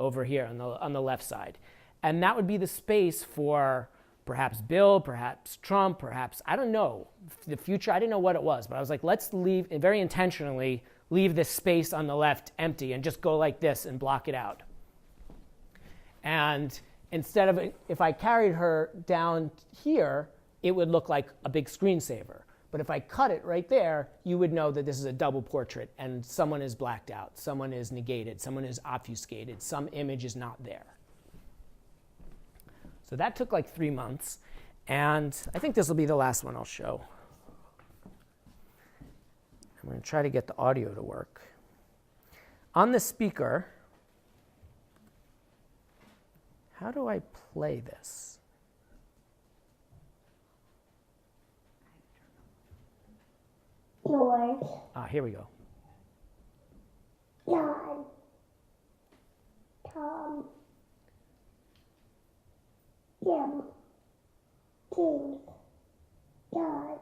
over here on the left side. And that would be the space for perhaps Bill, perhaps Trump, perhaps, I don't know, the future. I didn't know what it was, but I was like, let's leave, very intentionally, leave this space on the left empty and just go like this and block it out. And instead of, if I carried her down here, it would look like a big screensaver. But if I cut it right there, you would know that this is a double portrait and someone is blacked out, someone is negated, someone is obfuscated, some image is not there. So that took like 3 months, and I think this will be the last one I'll show. I'm going to try to get the audio to work. On the speaker, how do I play this? George, Here we go. John, Tom, Jim, James, John,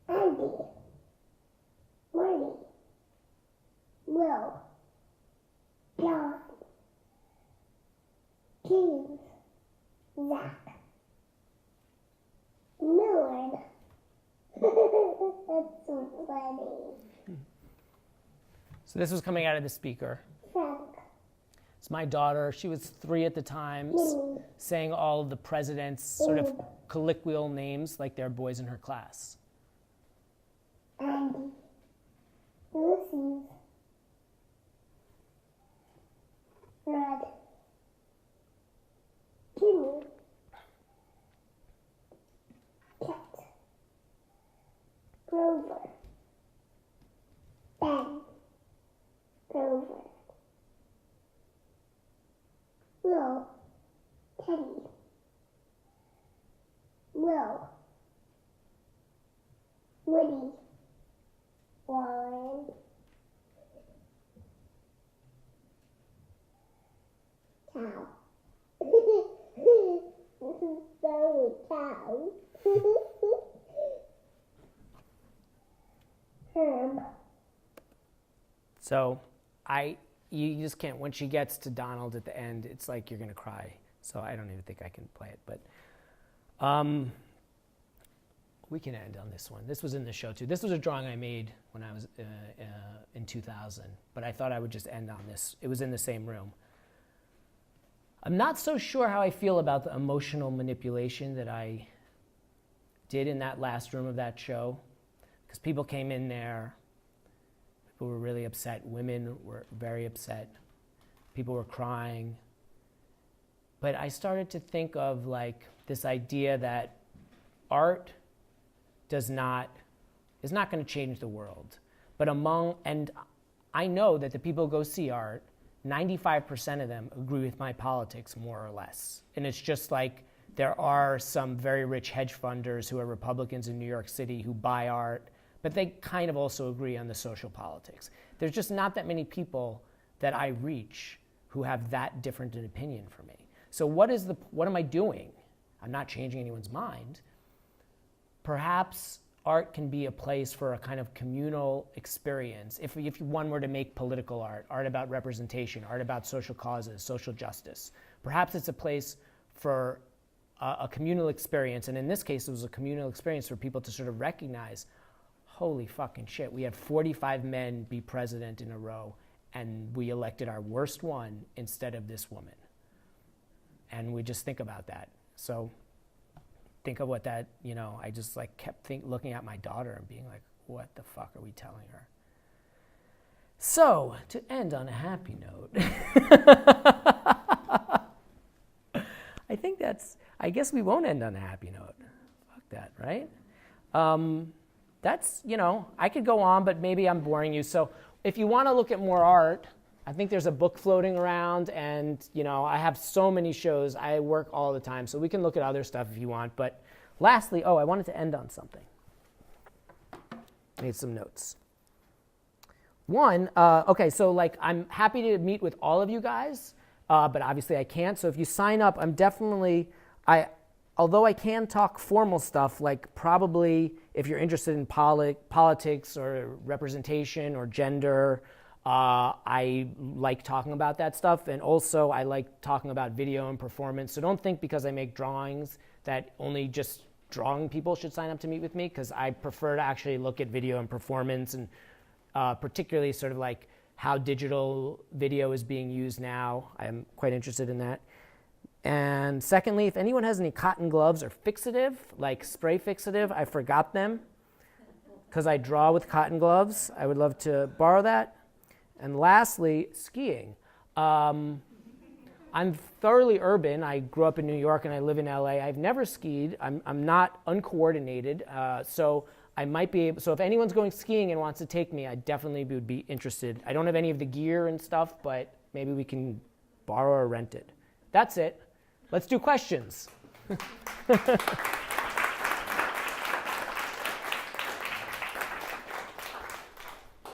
Andy, Marty, Will, John, James, Zach, Millard. That's so funny. So this was coming out of the speaker. Frank, It's my daughter. She was 3 at the time, Minnie, saying all of the president's sort of colloquial names like they're boys in her class. Andy, Ulysses, Red, Jimmy, Cat, Grover, Ben, Grover, Will, Teddy, Will, Woody, Warren, cow. Sorry, cow. Herb. So you just can't, when she gets to Donald at the end, it's like you're going to cry. So I don't even think I can play it. But we can end on this one. This was in the show too. This was a drawing I made when I was in 2000. But I thought I would just end on this. It was in the same room. I'm not so sure how I feel about the emotional manipulation that I did in that last room of that show. Because people came in there. People were really upset. Women were very upset. People were crying. But I started to think of like this idea that art is not going to change the world. But and I know that the people who go see art, 95% of them agree with my politics more or less. And it's just like there are some very rich hedge funders who are Republicans in New York City who buy art, but they kind of also agree on the social politics. There's just not that many people that I reach who have that different an opinion from me. So what am I doing? I'm not changing anyone's mind. Perhaps art can be a place for a kind of communal experience. If one were to make political art about representation, art about social causes, social justice, perhaps it's a place for a communal experience. And in this case, it was a communal experience for people to sort of recognize, holy fucking shit, we had 45 men be president in a row, and we elected our worst one instead of this woman. And we just think about that. So think of what that, I just like kept looking at my daughter and being like, what the fuck are we telling her? So, to end on a happy note, I guess we won't end on a happy note. Fuck that, right? That's, I could go on, but maybe I'm boring you. So if you want to look at more art, I think there's a book floating around, and I have so many shows. I work all the time, so we can look at other stuff if you want. But lastly, I wanted to end on something. I made some notes. One, so like I'm happy to meet with all of you guys, but obviously I can't. So if you sign up, although I can talk formal stuff, like probably if you're interested in politics or representation or gender, I like talking about that stuff. And also I like talking about video and performance. So don't think because I make drawings that only just drawing people should sign up to meet with me, because I prefer to actually look at video and performance, and particularly sort of like how digital video is being used now. I'm quite interested in that. And secondly, if anyone has any cotton gloves or fixative, like spray fixative, I forgot them because I draw with cotton gloves. I would love to borrow that. And lastly, skiing. I'm thoroughly urban. I grew up in New York and I live in LA. I've never skied. I'm not uncoordinated, so I might be able. So if anyone's going skiing and wants to take me, I definitely would be interested. I don't have any of the gear and stuff, but maybe we can borrow or rent it. That's it. Let's do questions.